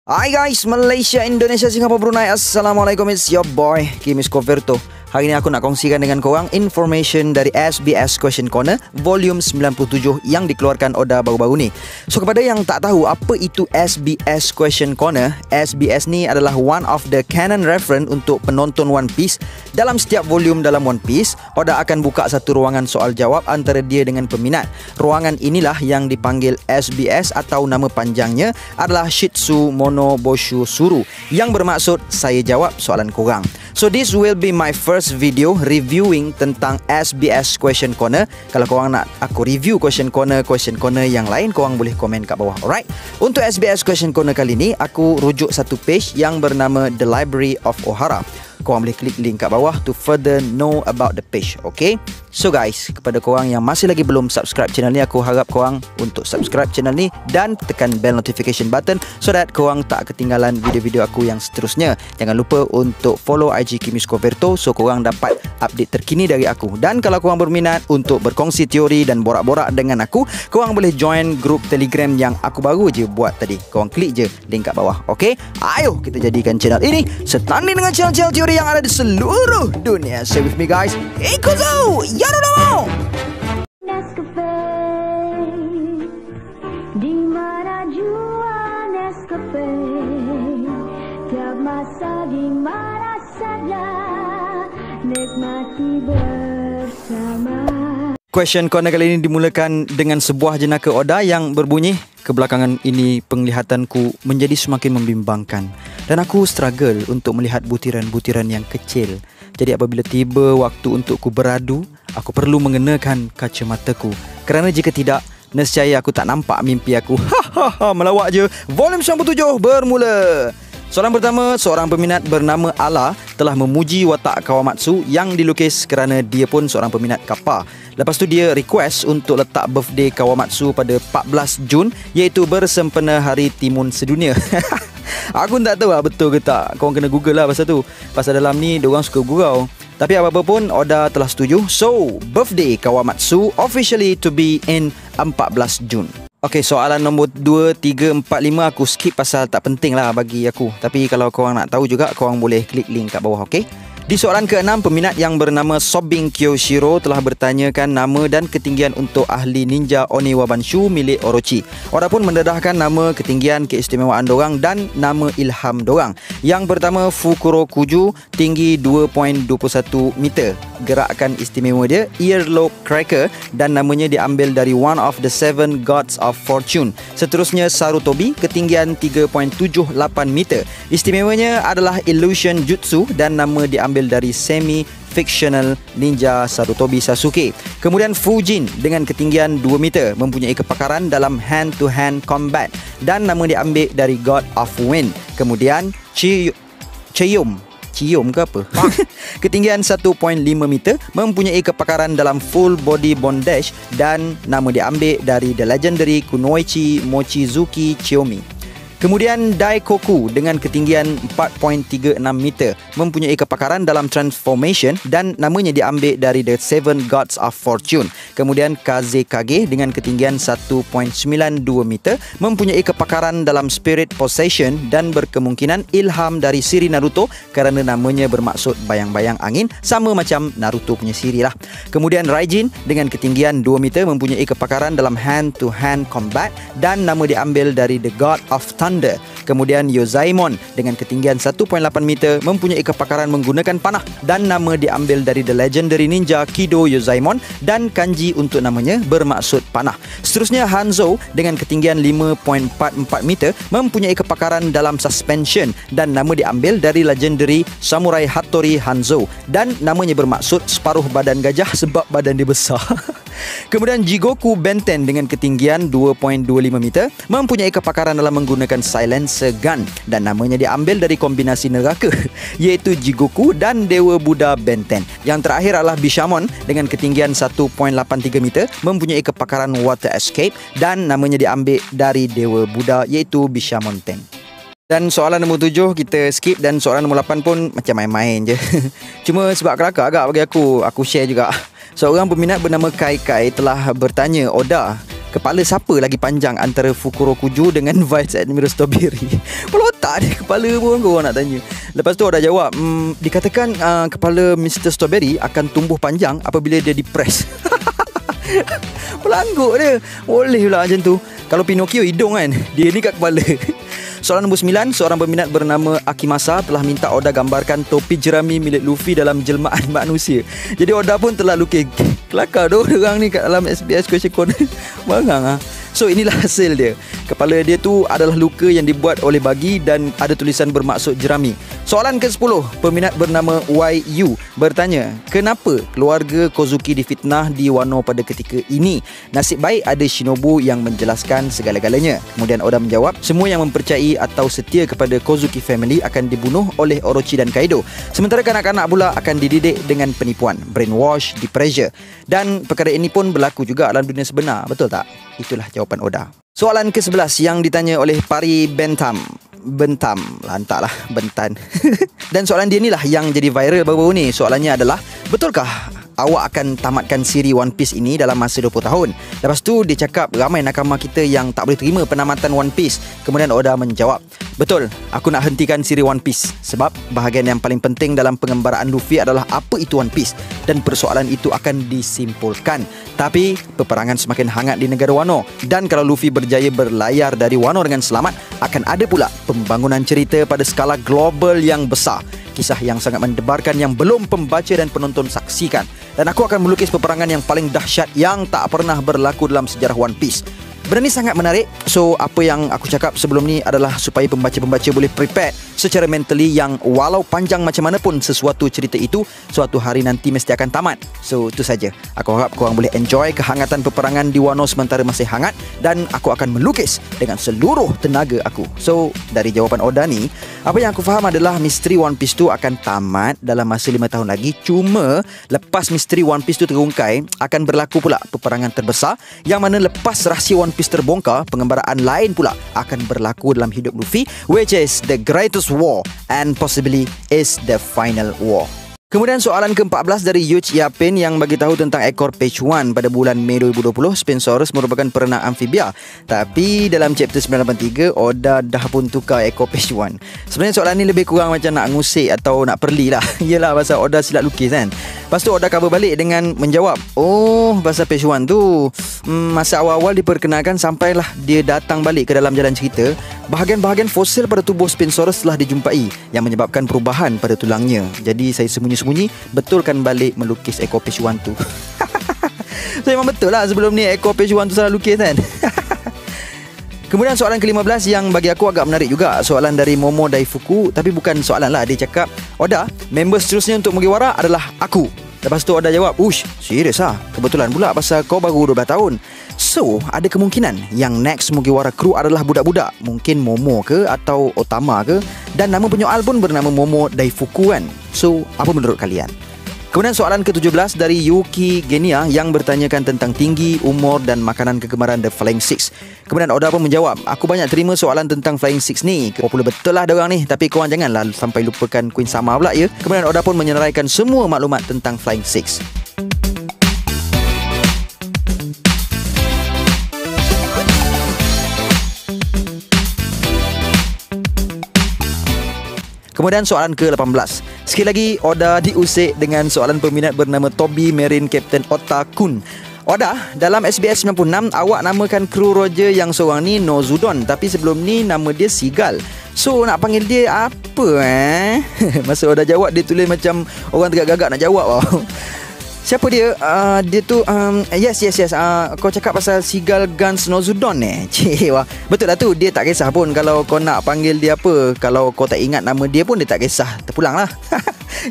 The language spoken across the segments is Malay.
Hai guys, Malaysia, Indonesia, Singapura, Brunei. Assalamualaikum, it's your boy Kimis Koverto. Hari ini aku nak kongsikan dengan korang information dari SBS Question Corner Volume 97 yang dikeluarkan Oda baru-baru ni. So kepada yang tak tahu apa itu SBS Question Corner, SBS ni adalah one of the canon reference untuk penonton One Piece. Dalam setiap volume dalam One Piece, Oda akan buka satu ruangan soal jawab antara dia dengan peminat. Ruangan inilah yang dipanggil SBS atau nama panjangnya adalah Shitsu Mono Boshu Suru, yang bermaksud saya jawab soalan korang. So this will be my first video reviewing tentang SBS Question Corner. Kalau korang nak aku review Question Corner yang lain, korang boleh komen kat bawah. Alright. Untuk SBS Question Corner kali ni, aku rujuk satu page yang bernama The Library of Ohara. Korang boleh klik link kat bawah to further know about the page. Okay. So guys, kepada korang yang masih lagi belum subscribe channel ni, aku harap korang untuk subscribe channel ni dan tekan bell notification button so that korang tak ketinggalan video-video aku yang seterusnya. Jangan lupa untuk follow IG Kimis Koverto so korang dapat update terkini dari aku. Dan kalau korang berminat untuk berkongsi teori dan borak-borak dengan aku, korang boleh join grup Telegram yang aku baru je buat tadi. Korang klik je link kat bawah. Okay. Ayo kita jadikan channel ini setanding dengan channel-channel teori yang ada di seluruh dunia. Stay with me guys. Ikuzu Yarudomo. Nescafe, di mana jua Nescafe, tiap masa di mana saja nikmati bersama. Question Corner kali ini dimulakan dengan sebuah jenaka Oda yang berbunyi, kebelakangan ini penglihatanku menjadi semakin membimbangkan dan aku struggle untuk melihat butiran-butiran yang kecil. Jadi apabila tiba waktu untuk ku beradu, aku perlu mengenakan kacamataku. Kerana jika tidak, nescaya aku tak nampak mimpi aku. Melawak je. Volume 97 bermula. Soalan pertama, seorang peminat bernama Ala telah memuji watak Kawamatsu yang dilukis kerana dia pun seorang peminat kappa. Lepas tu dia request untuk letak birthday Kawamatsu pada 14 Jun, iaitu bersempena Hari Timun Sedunia. Aku tak tahu lah betul ke tak. Korang kena google lah pasal tu. Pasal dalam ni diorang suka gurau. Tapi apa-apa pun Oda telah setuju. So, birthday Kawamatsu officially to be in 14 Jun. Okay, soalan nombor 2, 3, 4, 5 aku skip pasal tak penting lah bagi aku. Tapi kalau korang nak tahu juga, korang boleh klik link kat bawah, okay? Di soalan ke-6, peminat yang bernama Sobing Kyoshiro telah bertanyakan nama dan ketinggian untuk ahli ninja Oniwabanshu milik Orochi. Oda pun mendedahkan nama, ketinggian, keistimewaan dorang dan nama ilham dorang. Yang pertama, Fukuro Kuju, tinggi 2.21 meter. Gerakan istimewa dia, earlobe cracker, dan namanya diambil dari one of the 7 gods of fortune. Seterusnya, Sarutobi, ketinggian 3.78 meter. Istimewanya adalah illusion jutsu dan nama diambil dari semi-fictional ninja Sarutobi Sasuke. Kemudian Fujin dengan ketinggian 2 meter, mempunyai kepakaran dalam hand-to-hand combat dan nama diambil dari God of Wind. Kemudian Chiyum ke apa? Ketinggian 1.5 meter, mempunyai kepakaran dalam full body bondage dan nama diambil dari The Legendary Kunoichi Mochizuki Chiyomi. Kemudian Daikoku dengan ketinggian 4.36 meter, mempunyai kepakaran dalam transformation dan namanya diambil dari The 7 Gods of Fortune. Kemudian Kazekage dengan ketinggian 1.92 meter, mempunyai kepakaran dalam spirit possession dan berkemungkinan ilham dari siri Naruto kerana namanya bermaksud bayang-bayang angin, sama macam Naruto punya siri lah. Kemudian Raijin dengan ketinggian 2 meter, mempunyai kepakaran dalam hand-to-hand combat dan nama diambil dari The God of Thunder. Kemudian Yozaemon dengan ketinggian 1.8 meter, mempunyai kepakaran menggunakan panah dan nama diambil dari The Legendary Ninja Kido Yozaemon dan kanji untuk namanya bermaksud panah. Seterusnya Hanzo dengan ketinggian 5.44 meter, mempunyai kepakaran dalam suspension dan nama diambil dari Legendary Samurai Hattori Hanzo dan namanya bermaksud separuh badan gajah sebab badan dia besar. Kemudian Jigoku Benten dengan ketinggian 2.25 meter, mempunyai kepakaran dalam menggunakan silencer gun dan namanya diambil dari kombinasi neraka iaitu Jigoku dan Dewa Buddha Benten. Yang terakhir adalah Bishamon dengan ketinggian 1.83 meter, mempunyai kepakaran water escape dan namanya diambil dari Dewa Buddha iaitu Bishamon Ten. Dan soalan nombor 7 kita skip dan soalan nombor 8 pun macam main-main je. Cuma sebab kelakar agak bagi aku share juga. Seorang peminat bernama Kai Kai telah bertanya Oda kepala siapa lagi panjang antara Fukurokuju dengan Vice Admiral Strawberry? Kalau tak ada kepala pun korang nak tanya. Lepas tu Oda jawab, dikatakan kepala Mr. Strawberry akan tumbuh panjang apabila dia dipress. Pelangguk dia. Boleh pula macam tu. Kalau Pinocchio hidung kan, dia ni kat kepala. Soalan nombor 9, seorang peminat bernama Akimasa telah minta Oda gambarkan topi jerami milik Luffy dalam jelmaan manusia. Jadi Oda pun telah lukis. Kelakar tu orang ni kat dalam SBS Question Corner. Bangang ah. So inilah hasil dia. Kepala dia tu adalah luka yang dibuat oleh bagi dan ada tulisan bermaksud jerami. Soalan ke-10, peminat bernama YU bertanya, kenapa keluarga Kozuki difitnah di Wano pada ketika ini? Nasib baik ada Shinobu yang menjelaskan segala-galanya. Kemudian Oda menjawab, semua yang mempercayai atau setia kepada Kozuki family akan dibunuh oleh Orochi dan Kaido. Sementara kanak-kanak pula akan dididik dengan penipuan, brainwash, di-pressure. Dan perkara ini pun berlaku juga dalam dunia sebenar, betul tak? Itulah jawapan Oda. Soalan ke-11 yang ditanya oleh Pari Bentam, lantaklah Bentan. Dan soalan dia ni lah yang jadi viral baru-baru ni. Soalannya adalah, betulkah awak akan tamatkan siri One Piece ini dalam masa 20 tahun? Lepas tu dia cakap ramai nakama kita yang tak boleh terima penamatan One Piece. Kemudian Oda menjawab, betul, aku nak hentikan siri One Piece sebab bahagian yang paling penting dalam pengembaraan Luffy adalah apa itu One Piece, dan persoalan itu akan disimpulkan. Tapi peperangan semakin hangat di negara Wano, dan kalau Luffy berjaya berlayar dari Wano dengan selamat, akan ada pula pembangunan cerita pada skala global yang besar. Kisah yang sangat mendebarkan yang belum pembaca dan penonton saksikan. Dan aku akan melukis peperangan yang paling dahsyat yang tak pernah berlaku dalam sejarah One Piece. Benda ni sangat menarik. So apa yang aku cakap sebelum ni adalah supaya pembaca-pembaca boleh prepare secara mentally yang walau panjang macam mana pun sesuatu cerita itu, suatu hari nanti mesti akan tamat. So itu saja. Aku harap korang boleh enjoy kehangatan peperangan di Wano sementara masih hangat, dan aku akan melukis dengan seluruh tenaga aku. So dari jawapan Oda ni, apa yang aku faham adalah misteri One Piece tu akan tamat dalam masa 5 tahun lagi. Cuma lepas misteri One Piece tu terungkai, akan berlaku pula peperangan terbesar, yang mana lepas rahsia One Piece terbongkar, pengembaraan lain pula akan berlaku dalam hidup Luffy, which is the greatest war and possibly is the final war. Kemudian soalan ke-14 dari Yuch Yapin yang bagi tahu tentang ekor Page 1 pada bulan Mei 2020. Spinosaurus merupakan perenang amfibia. Tapi dalam chapter 983, Oda dah pun tukar ekor Page 1. Sebenarnya soalan ni lebih kurang macam nak ngusik atau nak perli lah. Yelah pasal Oda silap lukis kan. Lepas tu Oda cover balik dengan menjawab, oh pasal Page 1 tu, masa awal-awal diperkenalkan sampailah dia datang balik ke dalam jalan cerita, bahagian-bahagian fosil pada tubuh Spinosaurus telah dijumpai yang menyebabkan perubahan pada tulangnya. Jadi saya sembunyi-sembunyi betulkan balik melukis ekor Page 1 tu. So memang betul lah sebelum ni ekor Page 1 tu salah lukis kan. Kemudian soalan ke-15 yang bagi aku agak menarik juga. Soalan dari Momo Daifuku. Tapi bukan soalan lah. Dia cakap, Oda, member seterusnya untuk Mugiwara adalah aku. Lepas tu Oda jawab, ush, serius lah? Kebetulan pula pasal kau baru 12 tahun. So, ada kemungkinan yang next Mugiwara crew adalah budak-budak. Mungkin Momo ke atau Otama ke. Dan nama penyoal pun bernama Momo Daifuku kan. So, apa menurut kalian? Kemudian soalan ke-17 dari Yuki Genia yang bertanyakan tentang tinggi, umur dan makanan kegemaran The Flying Six. Kemudian Oda pun menjawab, aku banyak terima soalan tentang Flying Six ni. Popular betul lah diorang ni, tapi korang janganlah sampai lupakan Queen Sama pula ya. Kemudian Oda pun menyeraikan semua maklumat tentang Flying Six. Kemudian soalan ke-18. Sekali lagi Oda diusik dengan soalan peminat bernama Toby Marine Captain Otakun. Oda, dalam SBS 96 awak namakan kru Roger yang seorang ni Nozudon, tapi sebelum ni nama dia Seagull. So nak panggil dia apa Masa Oda jawab dia tulis macam orang tegak-gagak nak jawab. Siapa dia? Dia tu yes. Kau cakap pasal Seagull Guns Nozudon Cik, wah. Betul lah tu. Dia tak kisah pun kalau kau nak panggil dia apa. Kalau kau tak ingat nama dia pun dia tak kisah. Terpulang lah.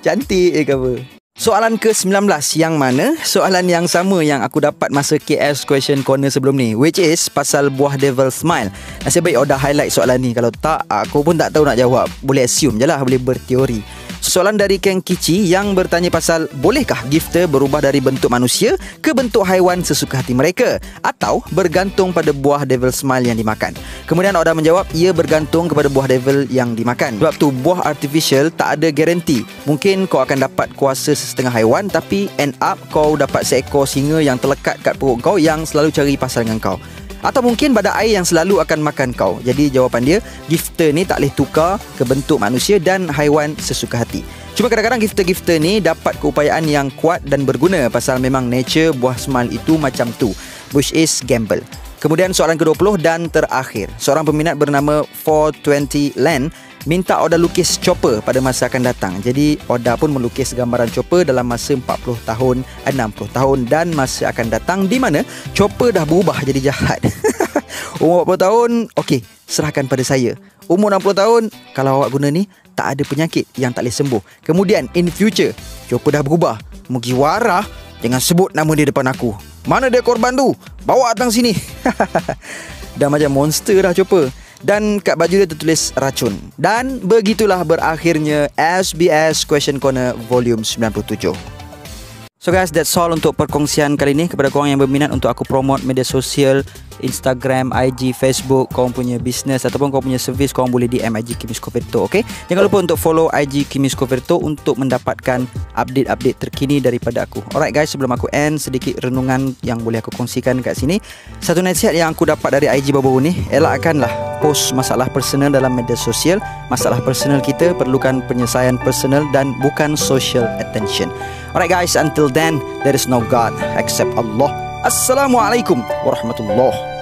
Cantik cover. Soalan ke-19 yang mana soalan yang sama yang aku dapat masa KS Question Corner sebelum ni, which is pasal buah Devil Smile. Nasib baik Oda highlight soalan ni. Kalau tak, aku pun tak tahu nak jawab. Boleh assume je lah, boleh berteori. Soalan dari Keng Kici yang bertanya pasal bolehkah gifter berubah dari bentuk manusia ke bentuk haiwan sesuka hati mereka atau bergantung pada buah devil smile yang dimakan. Kemudian Oda menjawab ia bergantung kepada buah devil yang dimakan. Sebab tu buah artificial tak ada garanti. Mungkin kau akan dapat kuasa setengah haiwan tapi end up kau dapat seekor singa yang terlekat kat perut kau yang selalu cari pasal dengan kau. Atau mungkin badak air yang selalu akan makan kau. Jadi jawapan dia, gifter ni tak boleh tukar ke bentuk manusia dan haiwan sesuka hati. Cuma kadang-kadang gifter-gifter ni dapat keupayaan yang kuat dan berguna pasal memang nature buah smile itu macam tu, which is gamble. Kemudian soalan ke-20 dan terakhir. Seorang peminat bernama 420 Land minta Oda lukis Chopper pada masa akan datang. Jadi Oda pun melukis gambaran Chopper dalam masa 40 tahun, 60 tahun dan masa akan datang di mana Chopper dah berubah jadi jahat. Umur 40 tahun, okey, serahkan pada saya. Umur 60 tahun, kalau awak guna ni tak ada penyakit yang tak boleh sembuh. Kemudian in future, Chopper dah berubah. Mugiwara, jangan sebut nama dia depan aku. Mana dia korban tu? Bawa datang sini. Dah macam monster dah Chopper. Dan kat baju dia tertulis racun. Dan begitulah berakhirnya SBS Question Corner Volume 97. So guys, that's all untuk perkongsian kali ini. Kepada korang yang berminat untuk aku promote media sosial, Instagram, IG, Facebook, korang punya business ataupun korang punya servis, korang boleh DM IG Kimis Koverto, okay? Jangan lupa untuk follow IG Kimis Koverto untuk mendapatkan update-update terkini daripada aku. Alright guys, sebelum aku end, sedikit renungan yang boleh aku kongsikan kat sini. Satu nasihat yang aku dapat dari IG baru-baru ni, elakkanlah post masalah personal dalam media sosial. Masalah personal kita perlukan penyelesaian personal dan bukan social attention. Alright guys, until then, there is no God except Allah. Assalamualaikum warahmatullahi